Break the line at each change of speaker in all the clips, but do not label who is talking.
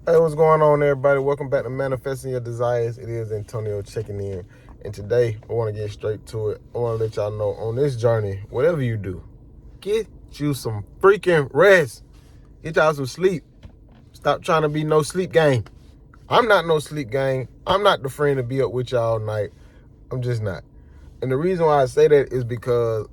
Hey, what's going on, everybody? Welcome back to Manifesting Your Desires. It is Antonio checking in. And today, I want to get straight to it. I want to let y'all know on this journey, whatever you do, get you some freaking rest. Get y'all some sleep. Stop trying to be no sleep gang. I'm not no sleep gang. I'm not the friend to be up with y'all all night. I'm just not. And the reason why I say that is because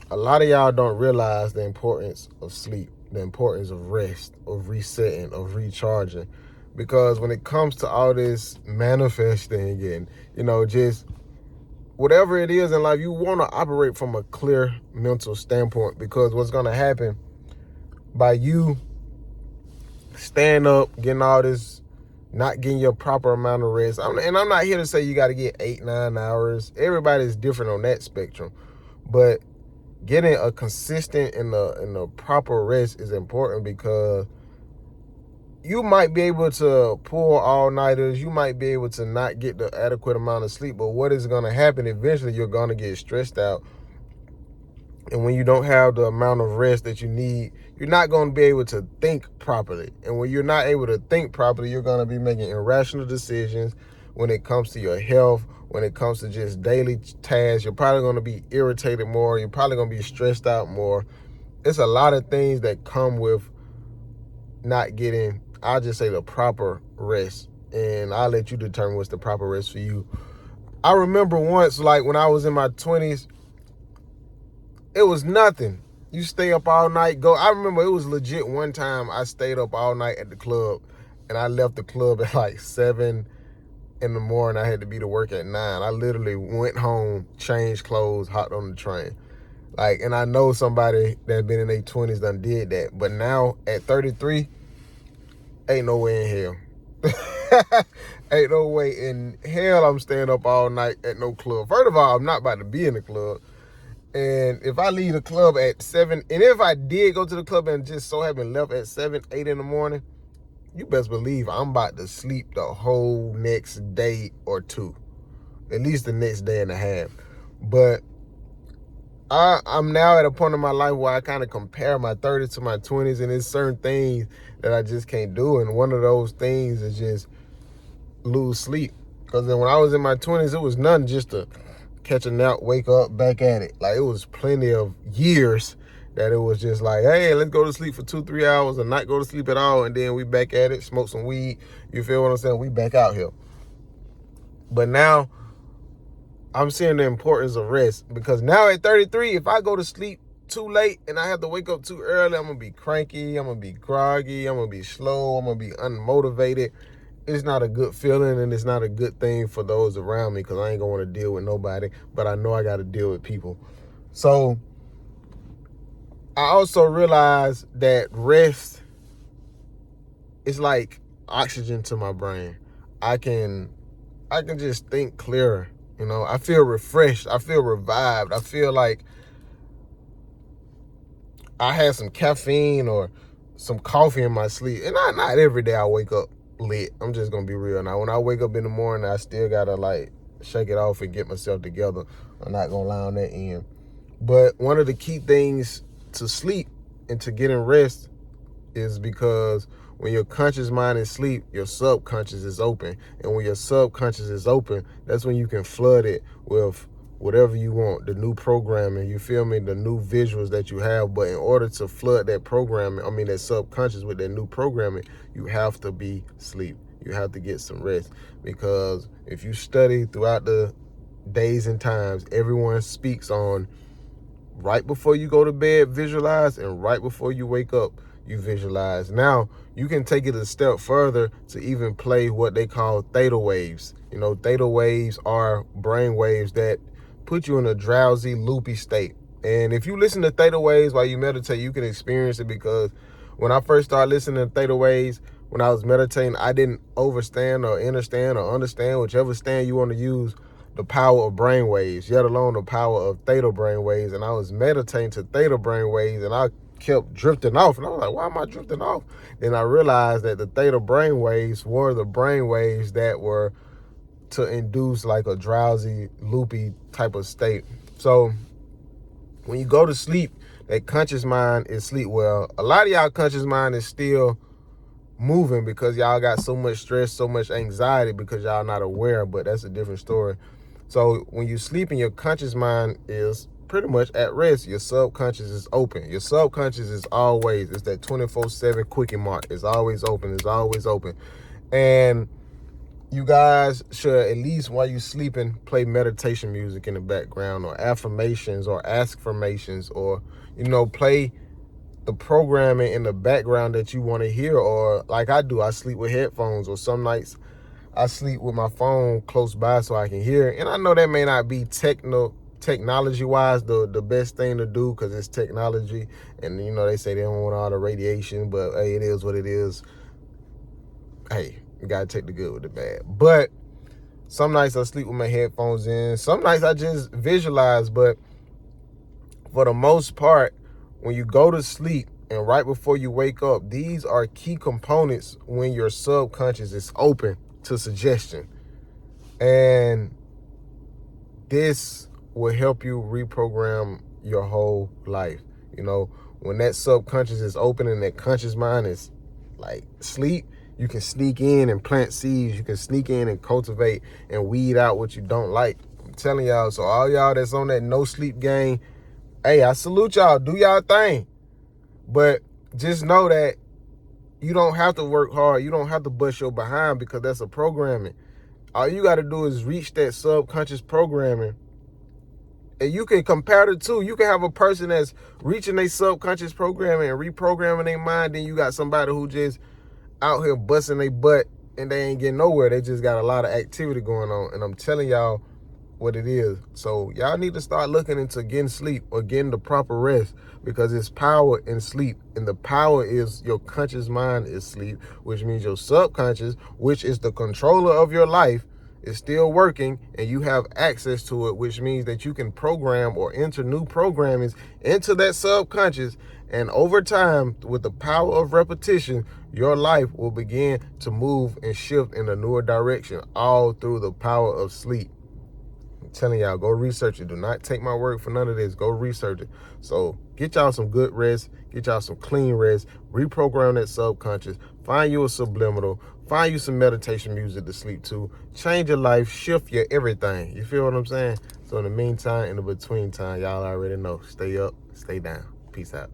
a lot of y'all don't realize the importance of sleep, the importance of rest, of resetting, of recharging. Because when it comes to all this manifesting and, just whatever it is in life, you want to operate from a clear mental standpoint. Because what's going to happen by you staying up, getting all this, not getting your proper amount of rest. And I'm not here to say you got to get 8-9 hours. Everybody's different on that spectrum. But getting a consistent and a proper rest is important, because you might be able to pull all-nighters. You might be able to not get the adequate amount of sleep. But what is going to happen eventually, you're going to get stressed out. And when you don't have the amount of rest that you need, you're not going to be able to think properly. And when you're not able to think properly, you're going to be making irrational decisions when it comes to your health, when it comes to just daily tasks. You're probably going to be irritated more. You're probably going to be stressed out more. It's a lot of things that come with not getting, I'll just say, the proper rest. And I'll let you determine what's the proper rest for you. I remember once, like when I was in my 20s, it was nothing. You stay up all night, go. I remember it was legit one time I stayed up all night at the club, and I left the club at like 7 in the morning. I had to be to work at 9. I literally went home, changed clothes, hopped on the train. And I know somebody that's been in their 20s done did that. But now at 33, ain't no way in hell. Ain't no way in hell I'm staying up all night at no club. First of all, I'm not about to be in the club. And if I leave the club at 7, and if I did go to the club and just so happen left at 7, 8 in the morning, you best believe I'm about to sleep the whole next day or two. At least the next day and a half. But I'm now at a point in my life where I kind of compare my 30s to my 20s, and there's certain things that I just can't do. And one of those things is just lose sleep. Because then when I was in my 20s, it was nothing just to catch a nap, wake up, back at it. It was plenty of years that it was just like, hey, let's go to sleep for 2-3 hours and not go to sleep at all. And then we back at it, smoke some weed. You feel what I'm saying? We back out here. But now I'm seeing the importance of rest, because now at 33, if I go to sleep too late and I have to wake up too early, I'm going to be cranky. I'm going to be groggy. I'm going to be slow. I'm going to be unmotivated. It's not a good feeling, and it's not a good thing for those around me, because I ain't going to want to deal with nobody, but I know I got to deal with people. So I also realized that rest is like oxygen to my brain. I can just think clearer. I feel refreshed. I feel revived. I feel like I had some caffeine or some coffee in my sleep. And not every day I wake up lit. I'm just going to be real. Now, when I wake up in the morning, I still got to shake it off and get myself together. I'm not going to lie on that end. But one of the key things to sleep and to getting rest is because when your conscious mind is asleep, your subconscious is open. And when your subconscious is open, that's when you can flood it with whatever you want, the new programming, you feel me, the new visuals that you have. But in order to flood that programming, that subconscious with that new programming, you have to be asleep. You have to get some rest. Because if you study throughout the days and times, everyone speaks on right before you go to bed, visualize, and right before you wake up, you visualize. Now, you can take it a step further to even play what they call theta waves. Theta waves are brain waves that put you in a drowsy, loopy state. And if you listen to theta waves while you meditate, you can experience it, because when I first started listening to theta waves, when I was meditating, I didn't understand, whichever stand you want to use, the power of brain waves, yet alone the power of theta brain waves. And I was meditating to theta brain waves, and I kept drifting off. And I was like, why am I drifting off? Then I realized that the theta brain waves were the brain waves that were to induce a drowsy, loopy type of state. So when you go to sleep, that conscious mind is sleep. Well, a lot of y'all conscious mind is still moving because y'all got so much stress, so much anxiety because y'all not aware, but that's a different story. So when you sleeping, your conscious mind is pretty much at rest. Your subconscious is open. Your subconscious is always, it's that 24/7 quickie mark. It's always open. It's always open. And you guys should, at least while you sleeping, play meditation music in the background, or affirmations, or affirmations, or, you know, play the programming in the background that you want to hear. Or like I do, I sleep with headphones, or some nights I sleep with my phone close by so I can hear it. And I know that may not be technology wise the best thing to do, because it's technology, and you know they say they don't want all the radiation, but hey, it is what it is. Hey, you gotta take the good with the bad. But some nights I sleep with my headphones in. Some nights I just visualize. But for the most part, when you go to sleep and right before you wake up, these are key components when your subconscious is open to suggestion. And this will help you reprogram your whole life. You know, when that subconscious is open and that conscious mind is like sleep, you can sneak in and plant seeds. You can sneak in and cultivate and weed out what you don't like. I'm telling y'all. So all y'all that's on that no sleep game, hey, I salute y'all. Do y'all thing. But just know that you don't have to work hard. You don't have to bust your behind, because that's a programming. All you got to do is reach that subconscious programming. And you can compare the two. You can have a person that's reaching their subconscious programming and reprogramming their mind. Then you got somebody who just out here busting their butt and they ain't getting nowhere. They just got a lot of activity going on. And I'm telling y'all what it is. So y'all need to start looking into getting sleep, or getting the proper rest, because it's power in sleep. And the power is your conscious mind is sleep, which means your subconscious, which is the controller of your life, is still working, and you have access to it, which means that you can program or enter new programmings into that subconscious. And over time, with the power of repetition, your life will begin to move and shift in a newer direction, all through the power of sleep. I'm telling y'all, go research it. Do not take my word for none of this. Go research it. So get y'all some good rest. Get y'all some clean rest. Reprogram that subconscious. Find you a subliminal. Find you some meditation music to sleep to. Change your life. Shift your everything. You feel what I'm saying? So in the meantime, in the between time, y'all already know. Stay up, stay down. Peace out.